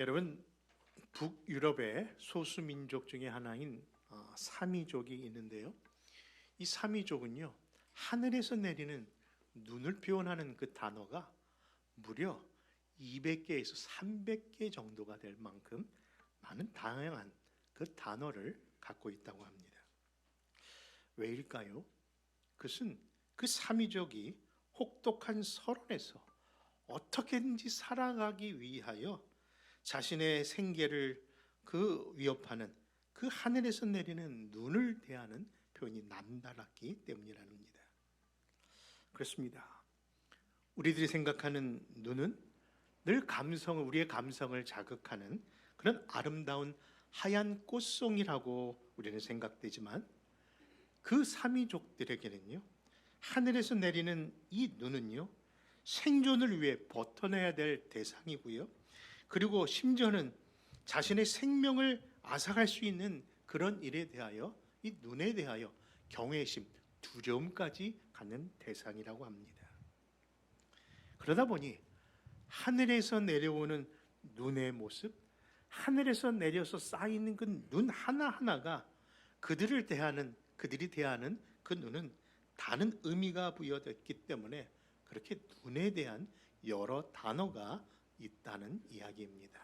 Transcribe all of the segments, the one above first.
여러분, 북유럽의 소수민족 중에 하나인 사미족이 있는데요. 이 사미족은요, 하늘에서 내리는 눈을 표현하는 그 단어가 무려 200개에서 300개 정도가 될 만큼 많은 다양한 그 단어를 갖고 있다고 합니다. 왜일까요? 그것은 그 사미족이 혹독한 서론에서 어떻게든지 살아가기 위하여 자신의 생계를 위협하는 그 하늘에서 내리는 눈을 대하는 표현이 남달랐기 때문이랍니다. 그렇습니다. 우리들이 생각하는 눈은 늘 우리의 감성을 자극하는 그런 아름다운 하얀 꽃송이라고 우리는 생각되지만, 그 사미족들에게는요, 하늘에서 내리는 이 눈은요, 생존을 위해 버텨내야 될 대상이고요, 그리고 심지어는 자신의 생명을 앗아갈 수 있는 그런 일에 대하여, 이 눈에 대하여 경외심, 두려움까지 갖는 대상이라고 합니다. 그러다 보니 하늘에서 내려오는 눈의 모습, 하늘에서 내려서 쌓이는 그 눈 하나하나가 그들이 대하는 그 눈은 다른 의미가 부여됐기 때문에 그렇게 눈에 대한 여러 단어가 있다는 이야기입니다.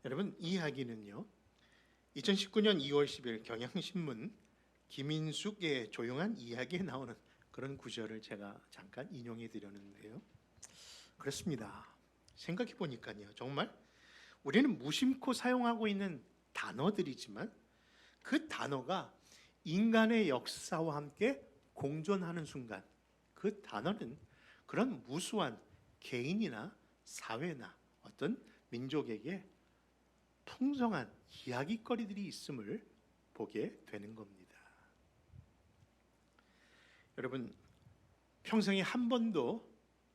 여러분, 이 이야기는요, 2019년 2월 10일 경향신문 김인숙의 조용한 이야기에 나오는 그런 구절을 제가 잠깐 인용해 드렸는데요. 그렇습니다. 생각해 보니까요, 정말 우리는 무심코 사용하고 있는 단어들이지만 그 단어가 인간의 역사와 함께 공존하는 순간, 그 단어는 그런 무수한 개인이나 사회나 어떤 민족에게 풍성한 이야기거리들이 있음을 보게 되는 겁니다. 여러분, 평생에 한 번도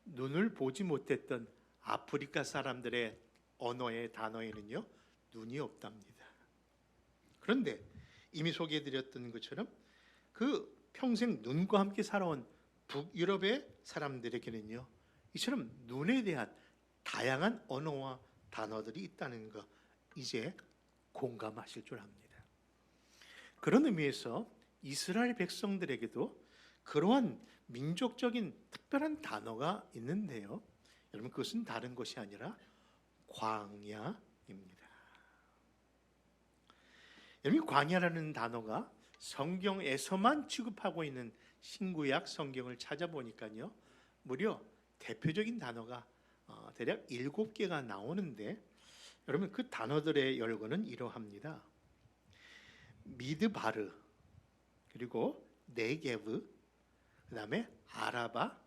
눈을 보지 못했던 아프리카 사람들의 언어의 단어에는요, 눈이 없답니다. 그런데 이미 소개해드렸던 것처럼 그 평생 눈과 함께 살아온 북유럽의 사람들에게는요, 이처럼 눈에 대한 다양한 언어와 단어들이 있다는 거 이제 공감하실 줄 압니다. 그런 의미에서 이스라엘 백성들에게도 그러한 민족적인 특별한 단어가 있는데요, 여러분, 그것은 다른 것이 아니라 광야입니다. 여러분, 광야라는 단어가 성경에서만 취급하고 있는 신구약 성경을 찾아보니까요, 무려 대표적인 단어가 대략 7개가 나오는데, 여러분, 그 단어들의 열거는 이러합니다. 미드바르, 그리고 네게브, 그 다음에 아라바,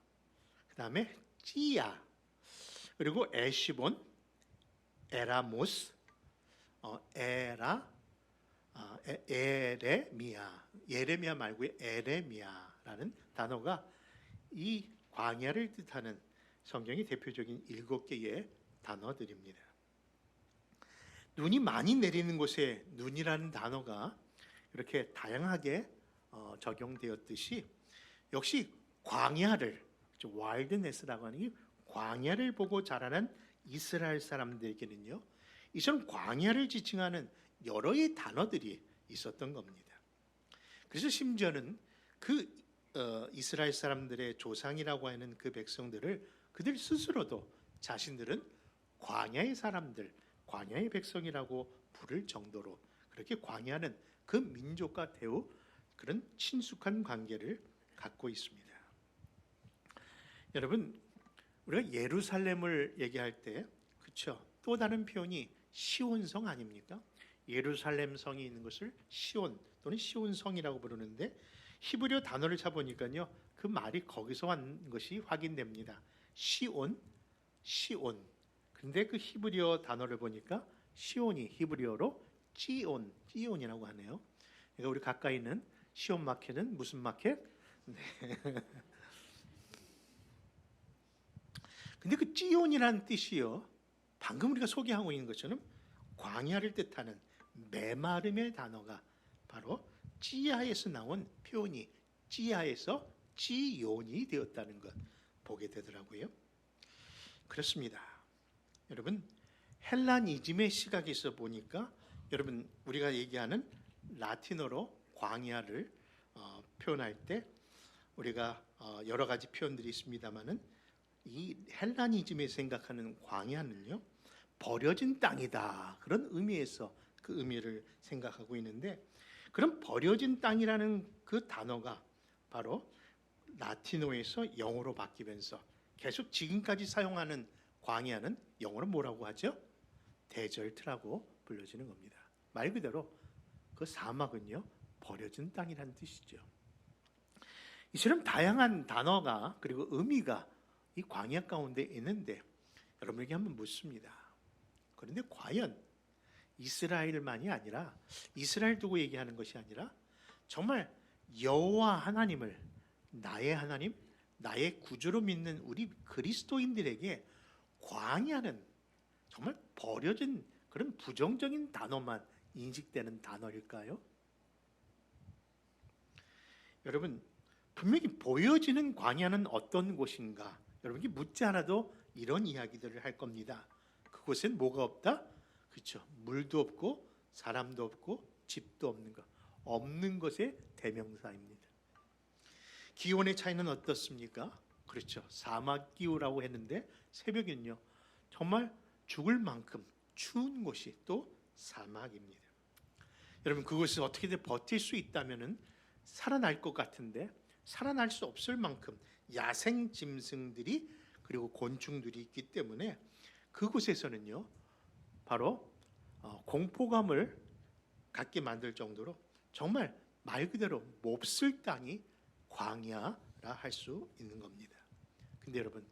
그 다음에 찌야, 그리고 에시본, 에라모스, 예레미야 말고 에레미야라는 단어가 이 광야를 뜻하는 성경의 대표적인 7개의 단어들입니다. 눈이 많이 내리는 곳에 눈이라는 단어가 이렇게 다양하게 적용되었듯이, 역시 광야를, 와일드네스라고 하는 이 광야를 보고 자라난 이스라엘 사람들에게는요, 이처럼 광야를 지칭하는 여러의 단어들이 있었던 겁니다. 그래서 심지어는 그 이스라엘 사람들의 조상이라고 하는 그 백성들을 그들 스스로도 자신들은 광야의 사람들, 광야의 백성이라고 부를 정도로 그렇게 광야는 그 민족과 매우 그런 친숙한 관계를 갖고 있습니다. 여러분, 우리가 예루살렘을 얘기할 때, 그렇죠, 또 다른 표현이 시온성 아닙니까? 예루살렘 성이 있는 것을 시온 또는 시온성이라고 부르는데, 히브리어 단어를 찾아보니까요, 그 말이 거기서 온 것이 확인됩니다. 시온. 근데 그 히브리어 단어를 보니까 시온이 히브리어로 찌온이라고 하네요. 그러니까 우리 가까이 있는 시온 마켓은 무슨 마켓? 네. 근데 그 찌온이라는 뜻이요, 방금 우리가 소개하고 있는 것처럼 광야를 뜻하는 메마름의 단어가 바로 찌야에서 나온 표현이 찌야에서 찌온이 되었다는 것 보게 되더라고요. 그렇습니다. 여러분 헬라니즘의 시각에서 보니까 여러분 우리가 얘기하는 라틴어로 광야를 표현할 때 우리가 여러 가지 표현들이 있습니다만은 이 헬라니즘에 생각하는 광야는요 버려진 땅이다 그런 의미에서 그 의미를 생각하고 있는데 그런 버려진 땅이라는 그 단어가 바로 라틴어에서 영어로 바뀌면서 계속 지금까지 사용하는 광야는 영어로 뭐라고 하죠? 데절트라고 불려지는 겁니다. 말 그대로 그 사막은요 버려진 땅이라는 뜻이죠. 이처럼 다양한 단어가 그리고 의미가 이 광야 가운데 있는데 여러분에게 한번 묻습니다. 그런데 과연 이스라엘만이 아니라 이스라엘 두고 얘기하는 것이 아니라 정말 여호와 하나님을 나의 하나님, 나의 구주로 믿는 우리 그리스도인들에게 광야는 정말 버려진 그런 부정적인 단어만 인식되는 단어일까요? 여러분 분명히 보여지는 광야는 어떤 곳인가? 여러분이 묻지 않아도 이런 이야기들을 할 겁니다. 그곳엔 뭐가 없다? 그렇죠. 물도 없고 사람도 없고 집도 없는 것. 없는 것의 대명사입니다. 기온의 차이는 어떻습니까? 그렇죠. 사막 기후라고 했는데 새벽엔요. 정말 죽을 만큼 추운 곳이 또 사막입니다. 여러분 그곳에서 어떻게든 버틸 수 있다면은 살아날 것 같은데 살아날 수 없을 만큼 야생 짐승들이 그리고 곤충들이 있기 때문에 그곳에서는요 바로 공포감을 갖게 만들 정도로 정말 말 그대로 몹쓸 땅이 광야라 할 수 있는 겁니다. 근데 여러분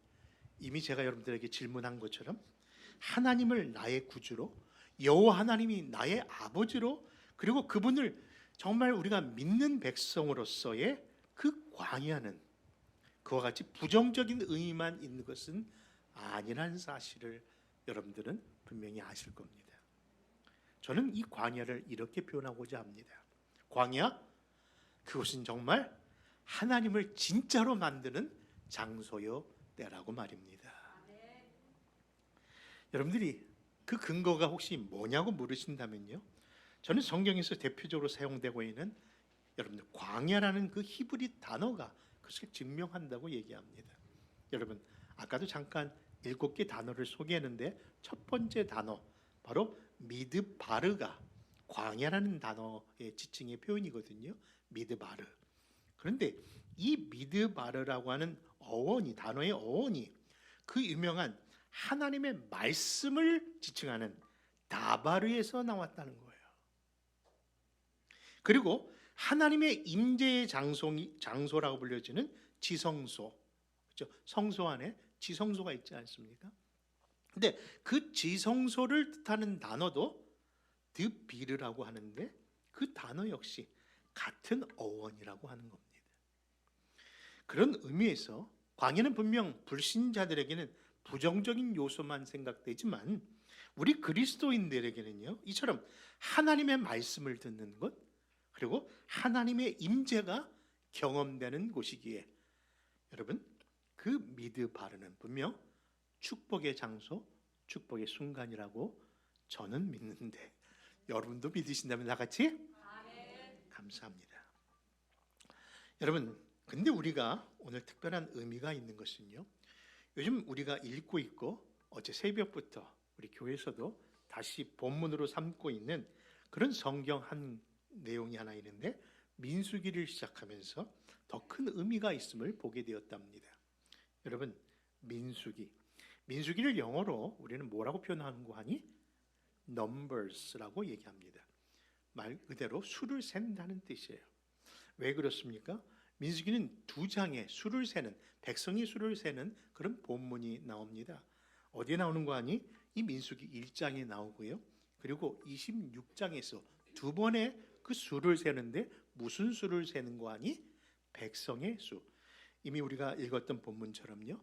이미 제가 여러분들에게 질문한 것처럼 하나님을 나의 구주로 여호와 하나님이 나의 아버지로 그리고 그분을 정말 우리가 믿는 백성으로서의 그 광야는 그와 같이 부정적인 의미만 있는 것은 아니라는 사실을 여러분들은 분명히 아실 겁니다. 저는 이 광야를 이렇게 표현하고자 합니다. 광야, 그것은 정말 하나님을 진짜로 만드는 장소요 때라고 말입니다. 여러분들이 그 근거가 혹시 뭐냐고 물으신다면요. 저는 성경에서 대표적으로 사용되고 있는 여러분들 광야라는 그 히브리 단어가 그것을 증명한다고 얘기합니다. 여러분 아까도 잠깐 7개 단어를 소개했는데 첫 번째 단어 바로 미드바르가 광야라는 단어의 지칭의 표현이거든요. 미드바르. 그런데 이 미드바르라고 하는 어원이 단어의 어원이 그 유명한 하나님의 말씀을 지칭하는 다바르에서 나왔다는 거예요. 그리고 하나님의 임재의 장소라고 불려지는 지성소, 그렇죠? 성소 안에 지성소가 있지 않습니까? 근데 그 지성소를 뜻하는 단어도 드비르라고 하는데 그 단어 역시 같은 어원이라고 하는 겁니다. 그런 의미에서 광야는 분명 불신자들에게는 부정적인 요소만 생각되지만 우리 그리스도인들에게는요 이처럼 하나님의 말씀을 듣는 것 그리고 하나님의 임재가 경험되는 곳이기에 여러분 그 미드바르는 분명 축복의 장소, 축복의 순간이라고 저는 믿는데 여러분도 믿으신다면 나같이 아멘. 감사합니다. 여러분 근데 우리가 오늘 특별한 의미가 있는 것은요 요즘 우리가 읽고 있고 어제 새벽부터 우리 교회에서도 다시 본문으로 삼고 있는 그런 성경 한 내용이 하나 있는데 민수기를 시작하면서 더 큰 의미가 있음을 보게 되었답니다. 여러분 민수기를 영어로 우리는 뭐라고 표현하는고 하니? numbers라고 얘기합니다. 말 그대로 수를 센다는 뜻이에요. 왜 그렇습니까? 민수기는 2장에 수를 세는 백성의 수를 세는 그런 본문이 나옵니다. 어디에 나오는 거 아니? 이 민수기 1장에 나오고요. 그리고 26장에서 2번의 그 수를 세는데 무슨 수를 세는 거 아니? 백성의 수. 이미 우리가 읽었던 본문처럼요.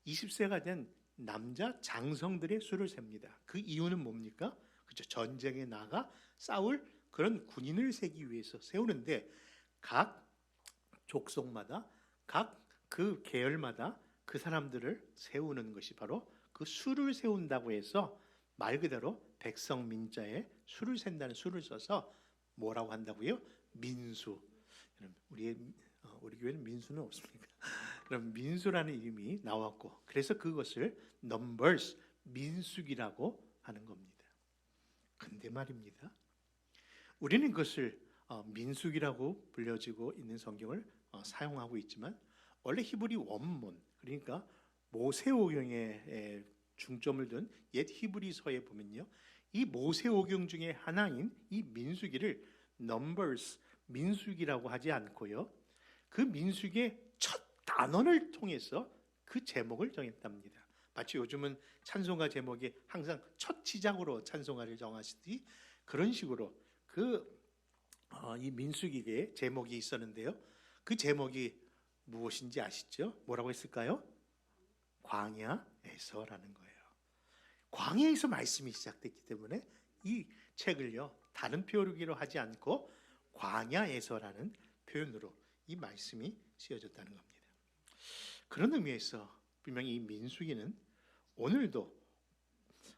20세가 된 남자 장성들의 수를 셉니다. 그 이유는 뭡니까? 그렇죠. 전쟁에 나가 싸울 그런 군인을 세기 위해서 세우는데 각 족속마다 각 그 계열마다 그 사람들을 세우는 것이 바로 그 그 수를 세운다고 해서 말 그대로 백성 민자에 수를 센다는 수를 써서 뭐라고 한다고요? 민수. 우리 교회는 민수는 없습니까? 그럼 민수라는 이름이 나왔고, 그래서 그것을 numbers, 민수기라고 하는 겁니다. 근데 말입니다, 우리는 그것을 민수기라고 불려지고 있는 성경을 사용하고 있지만, 원래 히브리 원문, 그러니까 모세오경에 중점을 둔 옛 히브리서에 보면요, 이 모세오경 중에 하나인 이 민수기를 numbers, 민수기라고 하지 않고요, 그 민수기의 첫 단원을 통해서 그 제목을 정했답니다. 마치 요즘은 찬송가 제목이 항상 첫 시작으로 찬송가를 정하시듯이 그런 식으로 이 민수기의 제목이 있었는데요, 그 제목이 무엇인지 아시죠? 뭐라고 했을까요? 광야에서라는 거예요. 광야에서 말씀이 시작됐기 때문에 이 책을요, 다른 표기로 하지 않고 광야에서라는 표현으로 이 말씀이 쓰여졌다는 겁니다. 그런 의미에서 분명히 이 민수기는 오늘도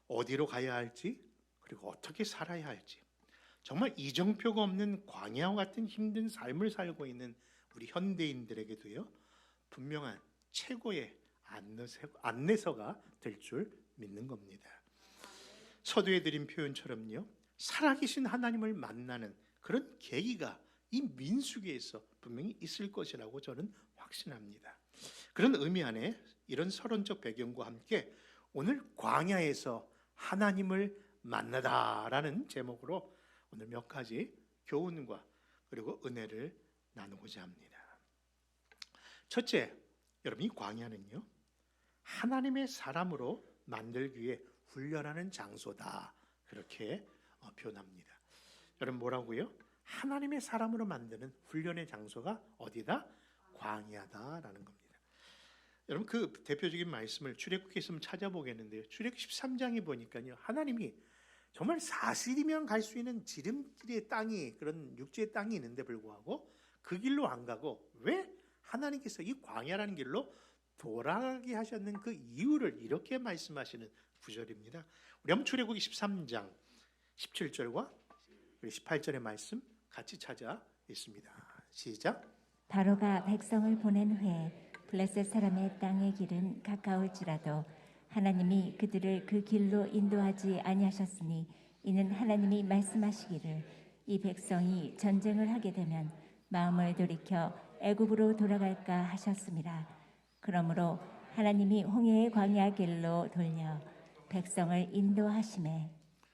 어디로 가야 할지, 그리고 어떻게 살아야 할지, 정말 이정표가 없는 광야와 같은 힘든 삶을 살고 있는 우리 현대인들에게도요, 분명한 최고의 안내서가 될 줄 믿는 겁니다. 서두에 드린 표현처럼요, 살아계신 하나님을 만나는 그런 계기가 이 민수기에서 분명히 있을 것이라고 저는 확신합니다. 그런 의미 안에 이런 서론적 배경과 함께 오늘 광야에서 하나님을 만나다라는 제목으로 오늘 몇 가지 교훈과 그리고 은혜를 나누고자 합니다. 첫째, 여러분, 이 광야는요, 하나님의 사람으로 만들기 위해 훈련하는 장소다, 그렇게 표현합니다. 여러분, 뭐라고요? 하나님의 사람으로 만드는 훈련의 장소가 어디다? 광야다라는 겁니다. 여러분, 그 대표적인 말씀을 출애굽기에서 찾아보겠는데요, 출애굽 13장에 보니까요, 하나님이 정말 사실이면 갈 수 있는 지름길의 땅이, 그런 육지의 땅이 있는데 불구하고 그 길로 안 가고 왜 하나님께서 이 광야라는 길로 돌아가게 하셨는 그 이유를 이렇게 말씀하시는 구절입니다. 우리 한번 출애굽기 13장 17절과 18절의 말씀 같이 찾아 있습니다. 시작. 바로가 백성을 보낸 후에 블레셋 사람의 땅의 길은 가까울지라도 하나님이 그들을 그 길로 인도하지 아니하셨으니 이는 하나님이 말씀하시기를 이 백성이 전쟁을 하게 되면 마음을 돌이켜 애굽으로 돌아갈까 하셨습니다. 그러므로 하나님이 홍해의 광야 길로 돌려 백성을 인도하시매.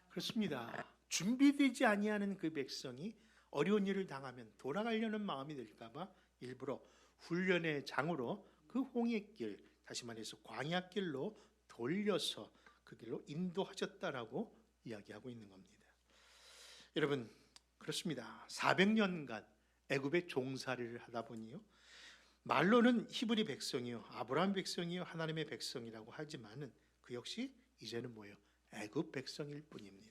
그렇습니다. 준비되지 아니하는 그 백성이 어려운 일을 당하면 돌아가려는 마음이 들까 봐 일부러 훈련의 장으로 그 홍해길, 다시 말해서 광야길로 돌려서 그 길로 인도하셨다라고 이야기하고 있는 겁니다. 여러분, 그렇습니다. 400년간 애굽의 종살이를 하다 보니요, 말로는 히브리 백성이요, 아브라함 백성이요, 하나님의 백성이라고 하지만은 그 역시 이제는 뭐예요? 애굽 백성일 뿐입니다.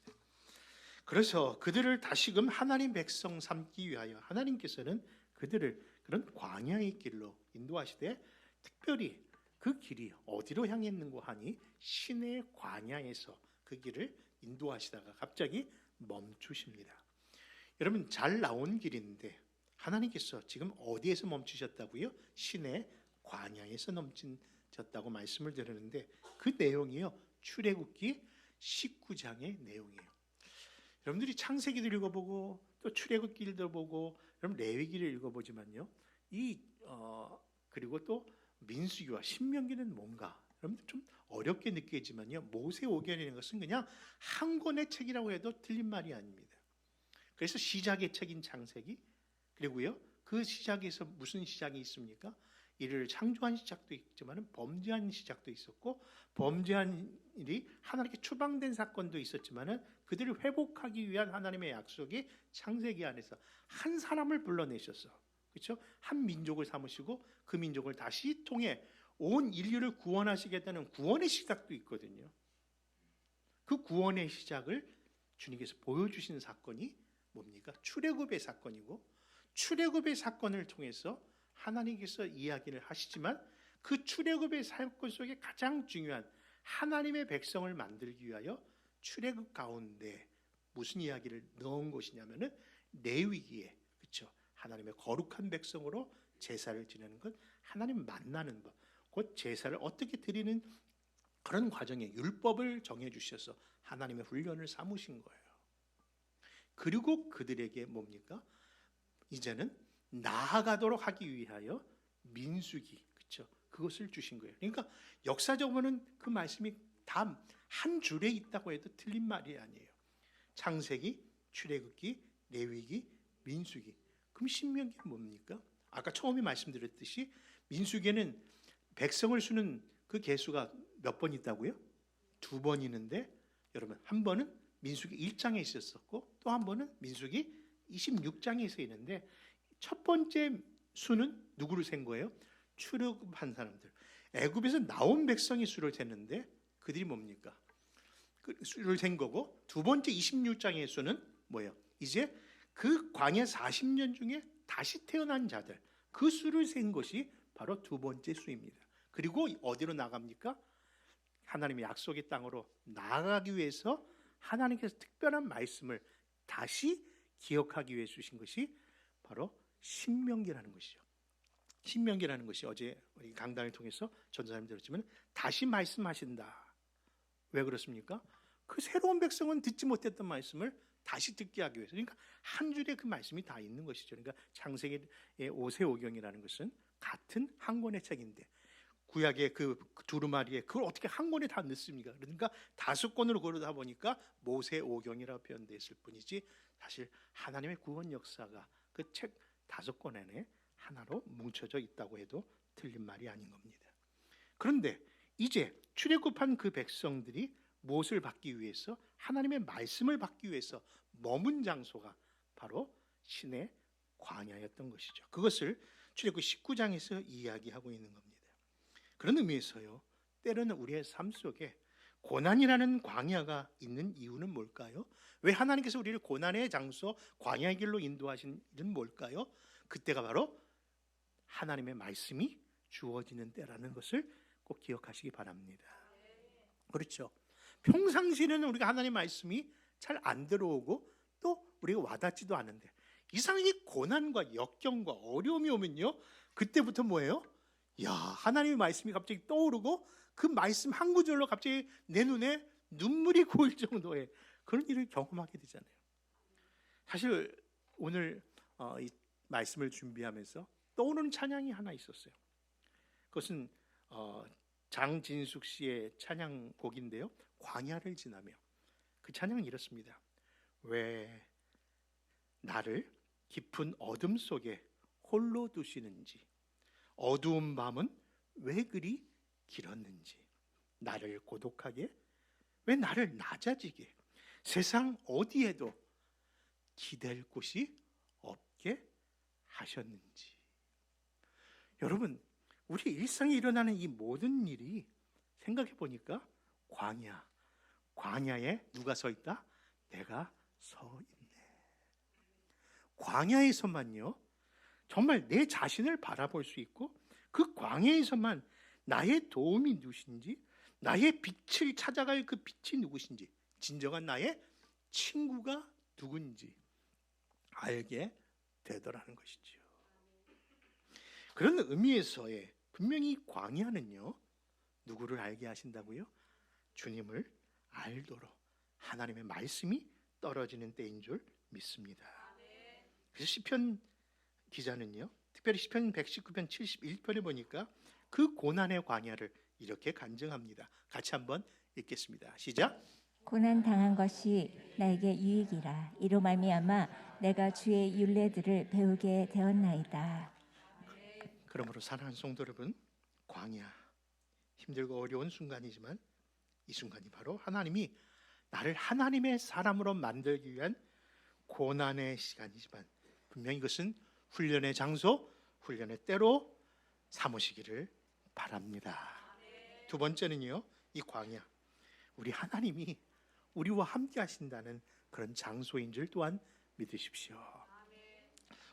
그래서 그들을 다시금 하나님 백성 삼기 위하여 하나님께서는 그들을 그런 광야의 길로 인도하시되, 특별히 그 길이 어디로 향했는고 하니 시내 광야에서 그 길을 인도하시다가 갑자기 멈추십니다. 여러분, 잘 나온 길인데 하나님께서 지금 어디에서 멈추셨다고요? 시내 광야에서 멈추셨다고 말씀을 드리는데, 그 내용이요, 출애굽기 19장의 내용이에요. 여러분들이 창세기도 읽어보고 또 출애굽기도 보고, 여러분 레위기를 읽어보지만요, 그리고 또 민수기와 신명기는 뭔가 여러분들 좀 어렵게 느끼지만요, 모세오경이라는 것은 그냥 한 권의 책이라고 해도 틀린 말이 아닙니다. 그래서 시작의 책인 창세기, 그리고요, 그 시작에서 무슨 시작이 있습니까? 이를 창조한 시작도 있지만 범죄한 시작도 있었고, 범죄한 일이 하나님께 추방된 사건도 있었지만 그들을 회복하기 위한 하나님의 약속이 창세기 안에서 한 사람을 불러내셔서, 그렇죠? 한 민족을 삼으시고 그 민족을 다시 통해 온 인류를 구원하시겠다는 구원의 시작도 있거든요. 그 구원의 시작을 주님께서 보여주신 사건이 뭡니까? 출애굽의 사건이고, 출애굽의 사건을 통해서 하나님께서 이야기를 하시지만 그 출애굽의 사건 속에 가장 중요한 하나님의 백성을 만들기 위하여 출애굽 가운데 무슨 이야기를 넣은 것이냐면은 레위기에, 그렇죠? 하나님의 거룩한 백성으로 제사를 지내는 것, 하나님 만나는 것, 곧 제사를 어떻게 드리는 그런 과정에 율법을 정해 주셔서 하나님의 훈련을 삼으신 거예요. 그리고 그들에게 뭡니까? 이제는 나아가도록 하기 위하여 민수기, 그렇죠? 그것을 주신 거예요. 그러니까 역사적으로는 그 말씀이 다 한 줄에 있다고 해도 틀린 말이 아니에요. 창세기, 출애굽기, 레위기, 민수기. 그럼 신명기는 뭡니까? 아까 처음에 말씀드렸듯이 민수기에는 백성을 수는 그 개수가 몇 번 있다고요? 2번 있는데, 여러분, 한 번은 민수기 1장에 있었고 또 한 번은 민수기 26장에 있어 있는데, 첫 번째 수는 누구를 센 거예요? 출애굽한 사람들, 애굽에서 나온 백성의 수를 쟀는데 그들이 뭡니까? 그 수를 센 거고, 두 번째 26장의 수는 뭐예요? 이제 그 광야 40년 중에 다시 태어난 자들, 그 수를 센 것이 바로 두 번째 수입니다. 그리고 어디로 나갑니까? 하나님의 약속의 땅으로 나아가기 위해서 하나님께서 특별한 말씀을 다시 기억하기 위해 주신 것이 바로 신명기라는 것이죠. 신명기라는 것이 어제 우리 강단을 통해서 전사님 들었지만 다시 말씀하신다. 왜 그렇습니까? 그 새로운 백성은 듣지 못했던 말씀을 다시 듣게 하기 위해서. 그러니까 한 줄에 그 말씀이 다 있는 것이죠. 그러니까 창세기의 5세오경이라는 것은 같은 한 권의 책인데 구약의 그 두루마리에 그걸 어떻게 한 권에 다 넣습니까? 그러니까 5권으로 고르다 보니까 모세오경이라고 표현됐을 뿐이지, 사실 하나님의 구원 역사가 그 책 5권 안에 하나로 뭉쳐져 있다고 해도 틀린 말이 아닌 겁니다. 그런데 이제 출애굽한 그 백성들이 무엇을 받기 위해서, 하나님의 말씀을 받기 위해서 머문 장소가 바로 신의 광야였던 것이죠. 그것을 출애굽 19장에서 이야기하고 있는 겁니다. 그런 의미에서요, 때로는 우리의 삶 속에 고난이라는 광야가 있는 이유는 뭘까요? 왜 하나님께서 우리를 고난의 장소, 광야의 길로 인도하신 일은 뭘까요? 그때가 바로 하나님의 말씀이 주어지는 때라는 것을 꼭 기억하시기 바랍니다. 그렇죠? 평상시에는 우리가 하나님의 말씀이 잘 안 들어오고 또 우리가 와닿지도 않은데, 이상하게 고난과 역경과 어려움이 오면요, 그때부터 뭐예요? 야, 하나님의 말씀이 갑자기 떠오르고 그 말씀 한 구절로 갑자기 내 눈에 눈물이 고일 정도의 그런 일을 경험하게 되잖아요. 사실 오늘 이 말씀을 준비하면서 떠오르는 찬양이 하나 있었어요. 그것은 장진숙 씨의 찬양곡인데요, 광야를 지나며. 그 찬양은 이렇습니다. 왜 나를 깊은 어둠 속에 홀로 두시는지, 어두운 밤은 왜 그리 길었는지, 나를 고독하게, 왜 나를 낮아지게, 세상 어디에도 기댈 곳이 없게 하셨는지. 여러분, 우리 일상에 일어나는 이 모든 일이 생각해 보니까 광야에 누가 서 있다? 내가 서 있네. 광야에서만요, 정말 내 자신을 바라볼 수 있고, 그 광야에서만 나의 도움이 누구신지, 나의 빛을 찾아갈 그 빛이 누구신지, 진정한 나의 친구가 누군지 알게 되더라는 것이죠. 그런 의미에서의 분명히 광야는요, 누구를 알게 하신다고요? 주님을 알도록 하나님의 말씀이 떨어지는 때인 줄 믿습니다. 그래서 시편 기자는요, 특별히 시편 119편 71편에 보니까 그 고난의 광야를 이렇게 간증합니다. 같이 한번 읽겠습니다. 시작. 고난 당한 것이 나에게 유익이라. 이로 말미암아 내가 주의 율례들을 배우게 되었나이다. 그러므로 사랑하는 성도 여러분, 광야, 힘들고 어려운 순간이지만 이 순간이 바로 하나님이 나를 하나님의 사람으로 만들기 위한 고난의 시간이지만, 분명히 이것은 훈련의 장소, 훈련의 때로 삼으시기를 바랍니다. 두 번째는요, 이 광야, 우리 하나님이 우리와 함께 하신다는 그런 장소인 줄 또한 믿으십시오.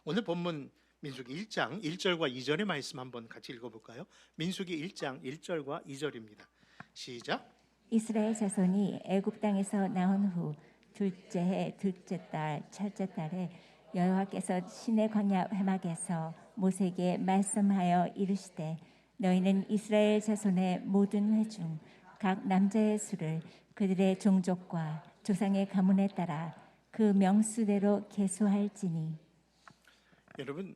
오늘 본문 민수기 1장 1절과 2절의 말씀 한번 같이 읽어볼까요? 민수기 1장 1절과 2절입니다. 시작. 이스라엘 자손이 애굽 땅에서 나온 후 둘째 해 둘째 달 첫째 달에 여호와께서 시내 광야 회막에서 모세에게 말씀하여 이르시되 너희는 이스라엘 자손의 모든 회 중 각 남자의 수를 그들의 종족과 조상의 가문에 따라 그 명수대로 계수할지니. 여러분,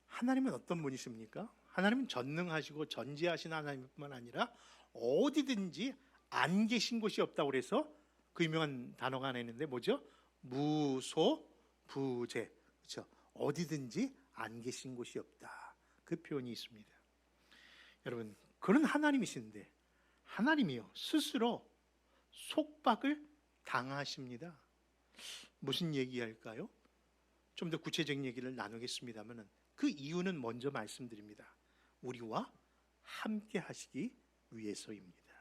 하나님은 어떤 분이십니까? 하나님은 전능하시고 전지하신 하나님뿐만 아니라 어디든지 안 계신 곳이 없다고 그래서 그 유명한 단어가 하나 있는데 뭐죠? 무소부재. 그렇죠? 어디든지 안 계신 곳이 없다. 그 표현이 있습니다. 여러분, 그런 하나님이신데 하나님이요 스스로 속박을 당하십니다. 무슨 얘기할까요? 좀 더 구체적인 얘기를 나누겠습니다만 그 이유는 먼저 말씀드립니다. 우리와 함께 하시기 위해서입니다.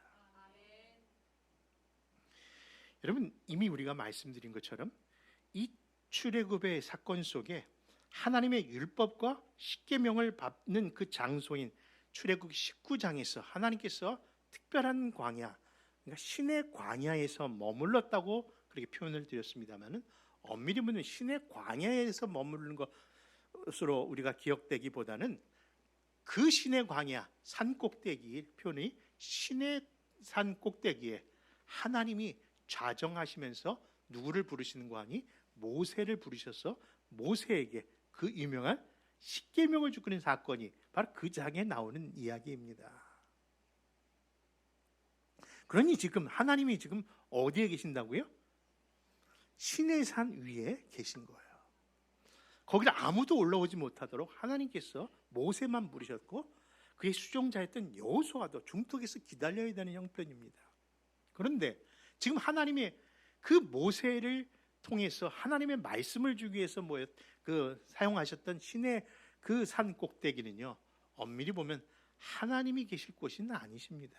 여러분, 이미 우리가 말씀드린 것처럼 이 출애굽의 사건 속에 하나님의 율법과 십계명을 받는 그 장소인 출애굽 19장에서 하나님께서 특별한 광야, 그러니까 신의 광야에서 머물렀다고 그렇게 표현을 드렸습니다만은 엄밀히 보면 신의 광야에서 머무르는 것으로 우리가 기억되기보다는 그 신의 광야 산 꼭대기 표현이 신의 산 꼭대기에 하나님이 좌정하시면서 누구를 부르시는 거 아니? 모세를 부르셔서 모세에게 그 유명한 십계명을 주는 사건이 바로 그 장에 나오는 이야기입니다. 그러니 지금 하나님이 지금 어디에 계신다고요? 신의 산 위에 계신 거예요. 거기를 아무도 올라오지 못하도록 하나님께서 모세만 부르셨고 그의 수종자였던 여호수아도 중턱에서 기다려야 되는 형편입니다. 그런데 지금 하나님이 그 모세를 통해서 하나님의 말씀을 주기 위해서 사용하셨던 신의 그 산 꼭대기는요, 엄밀히 보면 하나님이 계실 곳은 아니십니다.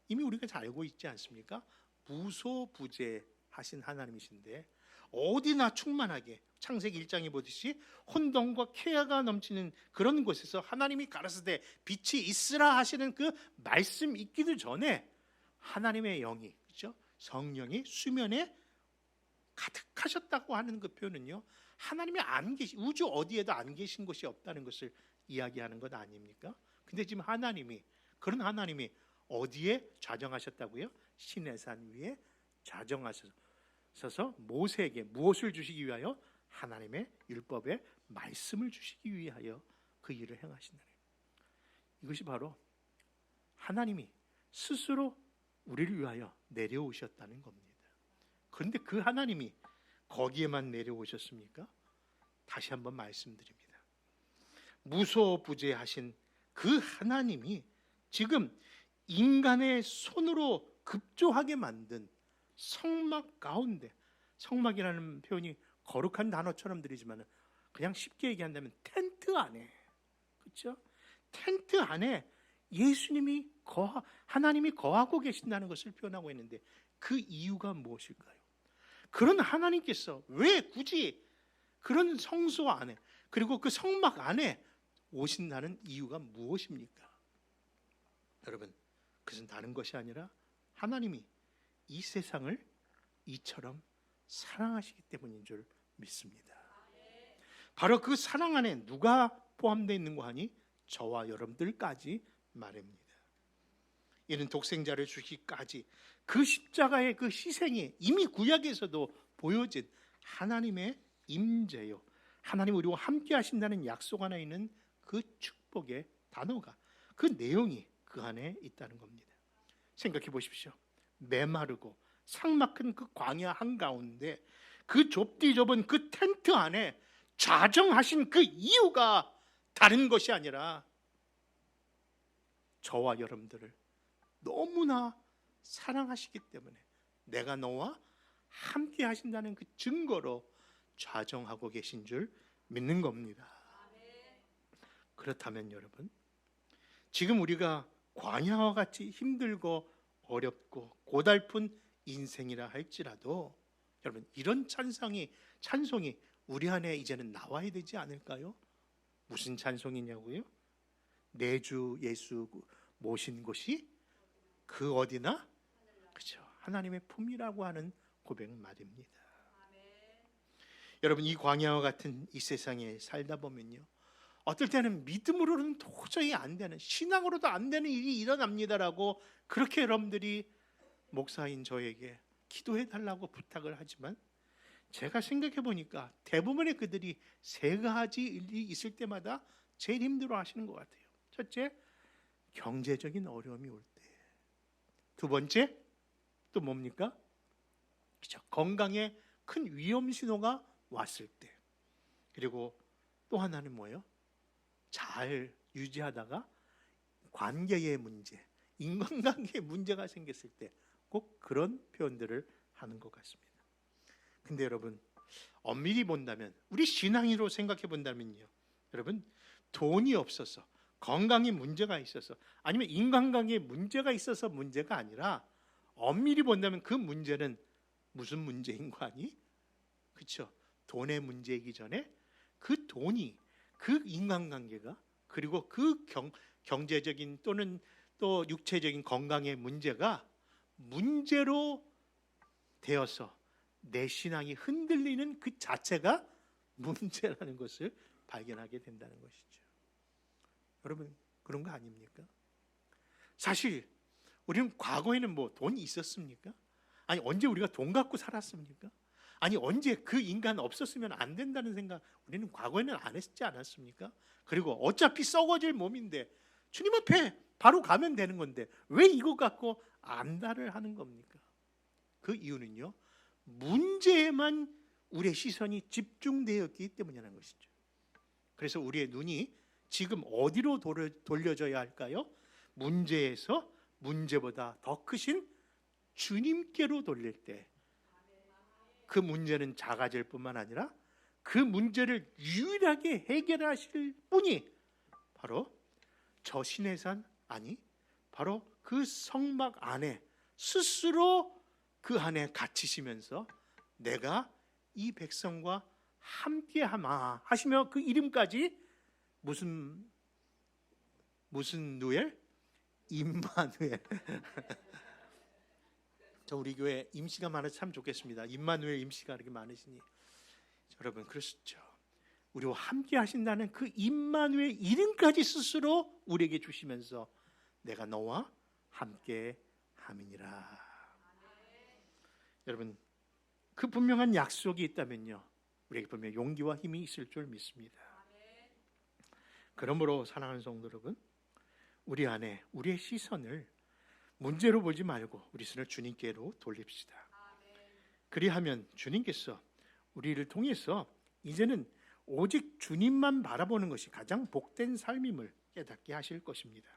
이미 우리가 잘 알고 있지 않습니까? 무소부재하신 하나님이신데 어디나 충만하게 창세기 1장에 보듯이 혼돈과 쾌화가 넘치는 그런 곳에서 하나님이 가라사대 빛이 있으라 하시는 그 말씀 있기도 전에 하나님의 영이, 그렇죠? 성령이 수면에 가득하셨다고 하는 그 표현은요, 하나님이 우주 어디에도 안 계신 곳이 없다는 것을 이야기하는 것 아닙니까? 근데 지금 그런 하나님이 어디에 좌정하셨다고요? 신의 산 위에 좌정하셔서 모세에게 무엇을 주시기 위하여? 하나님의 율법의 말씀을 주시기 위하여 그 일을 행하신다는 거예요. 이것이 바로 하나님이 스스로 우리를 위하여 내려오셨다는 겁니다. 그런데 그 하나님이 거기에만 내려오셨습니까? 다시 한번 말씀드립니다. 무소부재하신 그 하나님이 지금 인간의 손으로 급조하게 만든 성막 가운데, 성막이라는 표현이 거룩한 단어처럼 들리지만 그냥 쉽게 얘기한다면 텐트 안에, 그렇죠? 텐트 안에 예수님이 하나님이 거하고 계신다는 것을 표현하고 있는데 그 이유가 무엇일까요? 그런 하나님께서 왜 굳이 그런 성소 안에 그리고 그 성막 안에 오신다는 이유가 무엇입니까? 여러분, 그것은 다른 것이 아니라 하나님이 이 세상을 이처럼 사랑하시기 때문인 줄 믿습니다. 바로 그 사랑 안에 누가 포함되어 있는 거 하니? 저와 여러분들까지 말입니다. 이는 독생자를 주시기까지 그 십자가의 그 희생이 이미 구약에서도 보여진 하나님의 임재요, 하나님 우리와 함께 하신다는 약속 안에 있는 그 축복의 단어가, 그 내용이 그 안에 있다는 겁니다. 생각해 보십시오. 메마르고 삭막한 그 광야 한가운데 그 좁디 좁은 그 텐트 안에 좌정하신 그 이유가 다른 것이 아니라 저와 여러분들을 너무나 사랑하시기 때문에 내가 너와 함께 하신다는 그 증거로 좌정하고 계신 줄 믿는 겁니다. 그렇다면 여러분, 지금 우리가 광야와 같이 힘들고 어렵고 고달픈 인생이라 할지라도 여러분, 이런 찬송이 우리 안에 이제는 나와야 되지 않을까요? 무슨 찬송이냐고요? 내 주 예수 모신 곳이 그 어디나 그렇죠. 하나님의 품이라고 하는 고백 말입니다. 여러분, 이 광야와 같은 이 세상에 살다 보면요, 어떨 때는 믿음으로는 도저히 안 되는, 신앙으로도 안 되는 일이 일어납니다라고 그렇게 여러분들이 목사인 저에게 기도해 달라고 부탁을 하지만, 제가 생각해 보니까 대부분의 그들이 세 가지 일이 있을 때마다 제일 힘들어 하시는 것 같아요. 첫째, 경제적인 어려움이 올 때. 두 번째, 또 뭡니까? 그렇죠. 건강에 큰 위험 신호가 왔을 때. 그리고 또 하나는 뭐예요? 잘 유지하다가 관계의 문제, 인간관계에 문제가 생겼을 때 꼭 그런 표현들을 하는 것 같습니다. 근데 여러분, 엄밀히 본다면, 우리 신앙으로 생각해 본다면요, 여러분, 돈이 없어서, 건강에 문제가 있어서, 아니면 인간관계에 문제가 있어서 문제가 아니라, 엄밀히 본다면 그 문제는 무슨 문제인 거 아니? 그렇죠? 돈의 문제이기 전에 그 돈이, 그 인간관계가, 그리고 그 경제적인 또는 또 육체적인 건강의 문제가 문제로 되어서 내 신앙이 흔들리는 그 자체가 문제라는 것을 발견하게 된다는 것이죠. 여러분, 그런 거 아닙니까? 사실 우리는 과거에는 뭐 돈이 있었습니까? 아니, 언제 우리가 돈 갖고 살았습니까? 아니, 언제 그 인간 없었으면 안 된다는 생각 우리는 과거에는 안 했지 않았습니까? 그리고 어차피 썩어질 몸인데 주님 앞에 바로 가면 되는 건데 왜 이거 갖고 안달을 하는 겁니까? 그 이유는요, 문제에만 우리의 시선이 집중되었기 때문이라는 것이죠. 그래서 우리의 눈이 지금 어디로 돌려져야 할까요? 문제에서 문제보다 더 크신 주님께로 돌릴 때 그 문제는 작아질 뿐만 아니라 그 문제를 유일하게 해결하실 분이 바로 저 신의 산, 아니 바로 그 성막 안에 스스로 그 안에 갇히시면서 내가 이 백성과 함께하마 하시며 그 이름까지 무슨 누엘? 임마누엘. 저 우리 교회 임시가 많아서 참 좋겠습니다. 임마누엘 임시가 이렇게 많으시니 여러분, 그렇죠. 우리와 함께 하신다는 그 임마누엘 이름까지 스스로 우리에게 주시면서 내가 너와 함께 함이니라. 여러분, 그 분명한 약속이 있다면요, 우리에게 분명 용기와 힘이 있을 줄 믿습니다. 그러므로 사랑하는 성도 여러분, 우리 안에 우리의 시선을 문제로 보지 말고 우리 손을 주님께로 돌립시다. 그리하면 주님께서 우리를 통해서 이제는 오직 주님만 바라보는 것이 가장 복된 삶임을 깨닫게 하실 것입니다.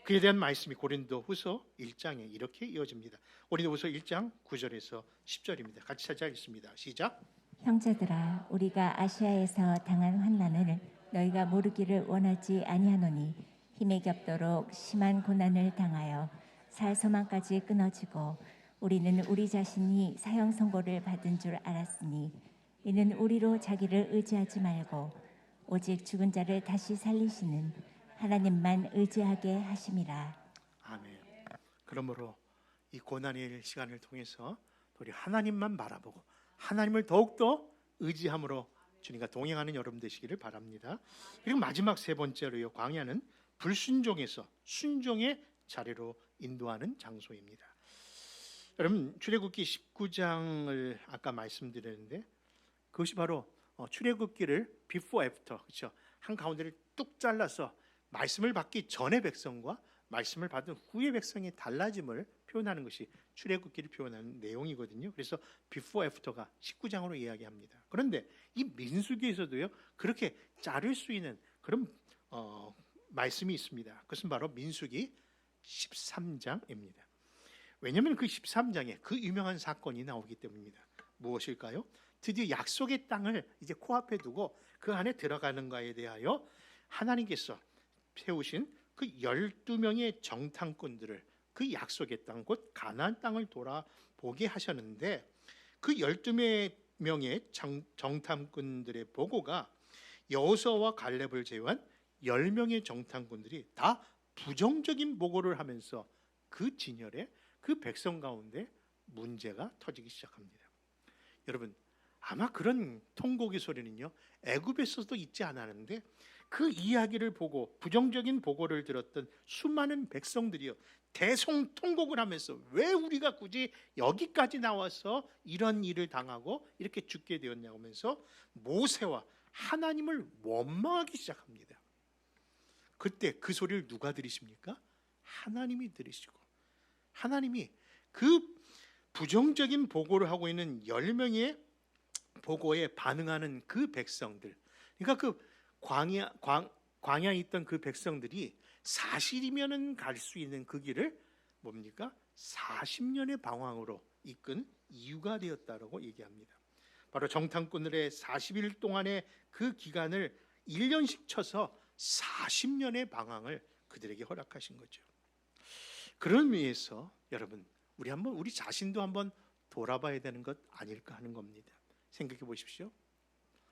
그에 대한 말씀이 고린도후서 1장에 이렇게 이어집니다. 고린도후서 1장 9절에서 10절입니다. 같이 찾아가겠습니다. 시작. 형제들아, 우리가 아시아에서 당한 환난을 너희가 모르기를 원하지 아니하노니 힘에 겹도록 심한 고난을 당하여 살 소망까지 끊어지고 우리는 우리 자신이 사형 선고를 받은 줄 알았으니 이는 우리로 자기를 의지하지 말고 오직 죽은 자를 다시 살리시는 하나님만 의지하게 하심이라. 아멘. 그러므로 이 고난의 시간을 통해서 우리 하나님만 바라보고 하나님을 더욱더 의지함으로 주님과 동행하는 여러분 되시기를 바랍니다. 그리고 마지막 세 번째로요, 광야는 불순종에서 순종의 자리로 인도하는 장소입니다. 여러분, 출애굽기 19장을 아까 말씀드렸는데 그것이 바로 출애굽기를 before after, 그렇죠? 한 가운데를 뚝 잘라서 말씀을 받기 전의 백성과 말씀을 받은 후의 백성의 달라짐을 표현하는 것이 출애굽기를 표현하는 내용이거든요. 그래서 before after가 19장으로 이야기합니다. 그런데 이 민수기에서도요, 그렇게 자를 수 있는 그런 말씀이 있습니다. 그것은 바로 민수기 13장입니다. 왜냐하면 그 13장에 그 유명한 사건이 나오기 때문입니다. 무엇일까요? 드디어 약속의 땅을 이제 코앞에 두고 그 안에 들어가는 것에 대하여 하나님께서 세우신 그 12명의 정탐꾼들을 그 약속의 땅, 곧 가나안 땅을 돌아보게 하셨는데 그 12명의 정탐꾼들의 보고가 여호수아와 갈렙을 제외한 10명의 정탐꾼들이 다 부정적인 보고를 하면서 그 진열에 그 백성 가운데 문제가 터지기 시작합니다. 여러분, 아마 그런 통곡의 소리는요 애굽에서도 있지 않았는데 그 이야기를 보고 부정적인 보고를 들었던 수많은 백성들이요 대성통곡을 하면서 왜 우리가 굳이 여기까지 나와서 이런 일을 당하고 이렇게 죽게 되었냐고 하면서 모세와 하나님을 원망하기 시작합니다. 그때 그 소리를 누가 들으십니까? 하나님이 들으시고, 하나님이 그 부정적인 보고를 하고 있는 10명의 보고에 반응하는 그 백성들, 그러니까 그 광야에 있던 그 백성들이 사실이면은 갈 수 있는 그 길을 뭡니까? 40년의 방황으로 이끈 이유가 되었다라고 얘기합니다. 바로 정탐꾼들의 40일 동안의 그 기간을 1년씩 쳐서 40년의 방황을 그들에게 허락하신 거죠. 그런 의미에서 여러분, 우리 자신도 한번 돌아봐야 되는 것 아닐까 하는 겁니다. 생각해 보십시오.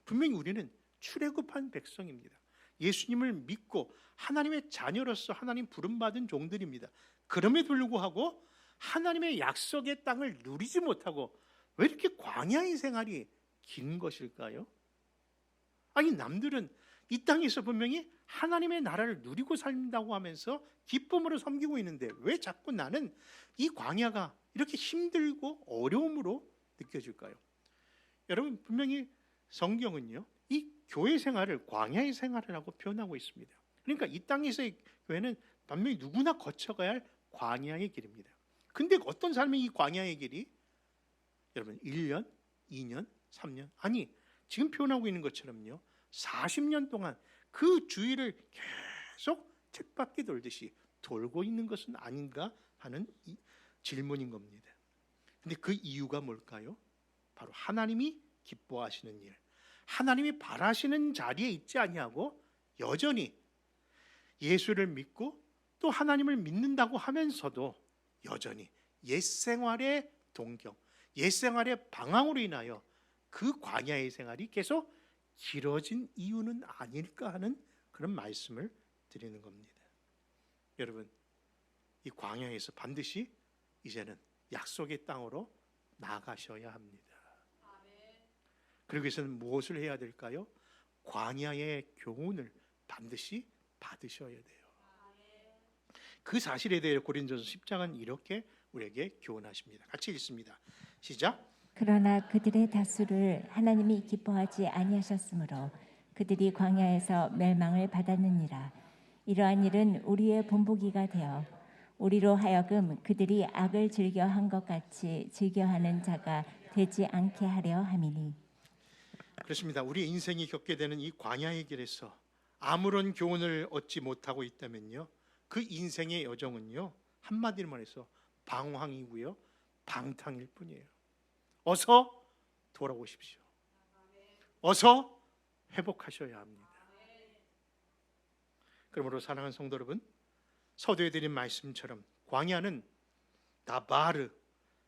분명히 우리는 출애굽한 백성입니다. 예수님을 믿고 하나님의 자녀로서 하나님 부름받은 종들입니다. 그럼에도 불구하고 하나님의 약속의 땅을 누리지 못하고 왜 이렇게 광야의 생활이 긴 것일까요? 아니, 남들은 이 땅에서 분명히 하나님의 나라를 누리고 산다고 하면서 기쁨으로 섬기고 있는데 왜 자꾸 나는 이 광야가 이렇게 힘들고 어려움으로 느껴질까요? 여러분, 분명히 성경은요 이 교회 생활을 광야의 생활이라고 표현하고 있습니다. 그러니까 이 땅에서의 교회는 분명히 누구나 거쳐가야 할 광야의 길입니다. 근데 어떤 사람이 이 광야의 길이 여러분 1년, 2년, 3년, 아니 지금 표현하고 있는 것처럼요 40년 동안 그 주위를 계속 쳇바퀴 돌듯이 돌고 있는 것은 아닌가 하는 질문인 겁니다. 근데 그 이유가 뭘까요? 바로 하나님이 기뻐하시는 일, 하나님이 바라시는 자리에 있지 아니하고 여전히 예수를 믿고 또 하나님을 믿는다고 하면서도 여전히 옛생활의 동경, 옛생활의 방황으로 인하여 그 광야의 생활이 계속 길어진 이유는 아닐까 하는 그런 말씀을 드리는 겁니다. 여러분, 이 광야에서 반드시 이제는 약속의 땅으로 나가셔야 합니다. 그러기 위해서는 무엇을 해야 될까요? 광야의 교훈을 반드시 받으셔야 돼요. 그 사실에 대해 고린도서 10장은 이렇게 우리에게 교훈하십니다. 같이 읽습니다. 시작. 그러나 그들의 다수를 하나님이 기뻐하지 아니하셨으므로 그들이 광야에서 멸망을 받았느니라. 이러한 일은 우리의 본보기가 되어 우리로 하여금 그들이 악을 즐겨한 것 같이 즐겨하는 자가 되지 않게 하려 함이니. 그렇습니다. 우리 인생이 겪게 되는 이 광야의 길에서 아무런 교훈을 얻지 못하고 있다면요 그 인생의 여정은요 한마디로 말해서 방황이고요 방탕일 뿐이에요. 어서 돌아오십시오. 어서 회복하셔야 합니다. 그러므로 사랑하는 성도 여러분, 서두에 드린 말씀처럼 광야는 나바르,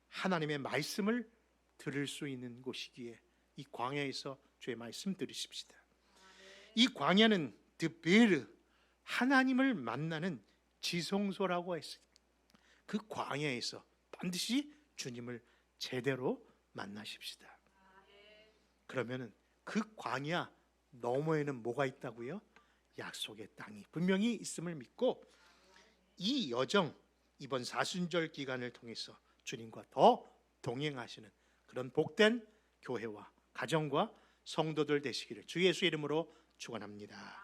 하나님의 말씀을 들을 수 있는 곳이기에 이 광야에서 주의 말씀 들으십시다. 이 광야는 드베르, 하나님을 만나는 지성소라고 했습니다. 그 광야에서 반드시 주님을 제대로 만나십시다. 그러면은 그 광야 너머에는 뭐가 있다고요? 약속의 땅이 분명히 있음을 믿고 이 여정, 이번 사순절 기간을 통해서 주님과 더 동행하시는 그런 복된 교회와 가정과 성도들 되시기를 주 예수의 이름으로 축원합니다.